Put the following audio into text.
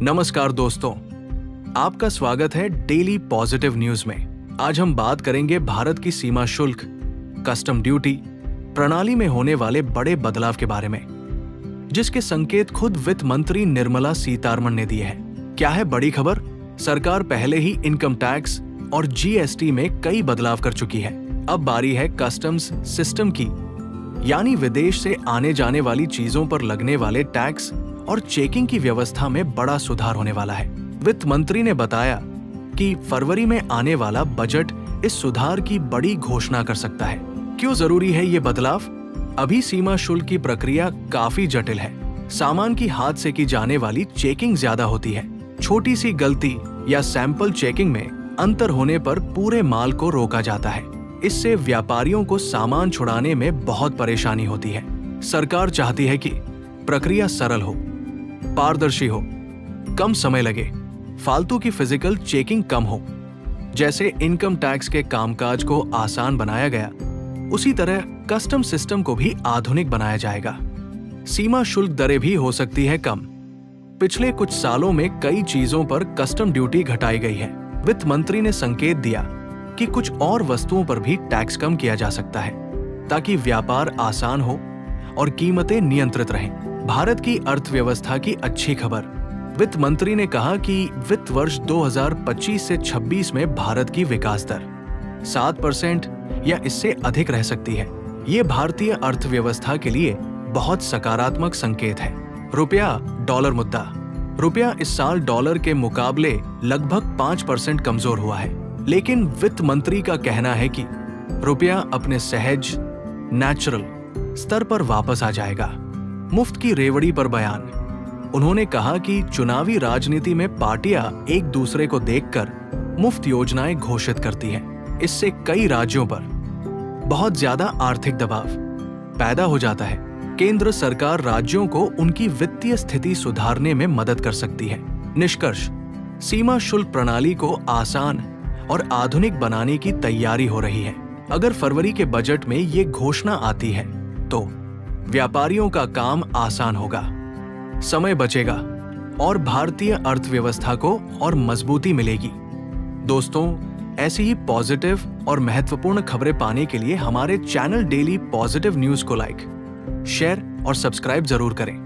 नमस्कार दोस्तों, आपका स्वागत है डेली पॉजिटिव न्यूज में। आज हम बात करेंगे भारत की सीमा शुल्क, कस्टम ड्यूटी प्रणाली में होने वाले बड़े बदलाव के बारे में, जिसके संकेत खुद वित्त मंत्री निर्मला सीतारमण ने दिए हैं। क्या है बड़ी खबर? सरकार पहले ही इनकम टैक्स और जीएसटी में कई बदलाव कर चुकी है। अब बारी है कस्टम्स सिस्टम की, यानी विदेश से आने जाने वाली चीजों पर लगने वाले टैक्स और चेकिंग की व्यवस्था में बड़ा सुधार होने वाला है। वित्त मंत्री ने बताया कि फरवरी में आने वाला बजट इस सुधार की बड़ी घोषणा कर सकता है। क्यों जरूरी है ये बदलाव? अभी सीमा शुल्क की प्रक्रिया काफी जटिल है। सामान की हाथ से की जाने वाली चेकिंग ज्यादा होती है। छोटी सी गलती या सैंपल चेकिंग में अंतर होने पर पूरे माल को रोका जाता है। इससे व्यापारियों को सामान छुड़ाने में बहुत परेशानी होती है। सरकार चाहती है कि प्रक्रिया सरल हो, पारदर्शी हो, कम समय लगे, फालतू की फिजिकल चेकिंग कम हो। जैसे इनकम टैक्स के कामकाज को आसान बनाया गया, उसी तरह कस्टम सिस्टम को भी आधुनिक बनाया जाएगा। सीमा शुल्क दरें भी हो सकती है कम। पिछले कुछ सालों में कई चीजों पर कस्टम ड्यूटी घटाई गई है। वित्त मंत्री ने संकेत दिया कि कुछ और वस्तुओं पर भी टैक्स कम किया जा सकता है, ताकि व्यापार आसान हो और कीमतें नियंत्रित रहें। भारत की अर्थव्यवस्था की अच्छी खबर। वित्त मंत्री ने कहा कि वित्त वर्ष 2025 से 26 में भारत की विकास दर 7% या इससे अधिक रह सकती है। ये भारतीय अर्थव्यवस्था के लिए बहुत सकारात्मक संकेत है। रुपया डॉलर मुद्दा। रुपया इस साल डॉलर के मुकाबले लगभग 5% कमजोर हुआ है, लेकिन वित्त मंत्री का कहना है कि रुपया अपने सहज नेचुरल स्तर पर वापस आ जाएगा। मुफ्त की रेवड़ी पर बयान। उन्होंने कहा कि चुनावी राजनीति में पार्टियां एक दूसरे को देखकर मुफ्त योजनाएं घोषित करती हैं। इससे कई राज्यों पर बहुत ज्यादा आर्थिक दबाव पैदा हो जाता है। केंद्र सरकार राज्यों को उनकी वित्तीय स्थिति सुधारने में मदद कर सकती है। निष्कर्ष, सीमा शुल्क प्रणाली को आसान और आधुनिक बनाने की तैयारी हो रही है। अगर फरवरी के बजट में ये घोषणा आती है तो व्यापारियों का काम आसान होगा, समय बचेगा और भारतीय अर्थव्यवस्था को और मजबूती मिलेगी। दोस्तों, ऐसी ही पॉजिटिव और महत्वपूर्ण खबरें पाने के लिए हमारे चैनल डेली पॉजिटिव न्यूज को लाइक, शेयर और सब्सक्राइब जरूर करें।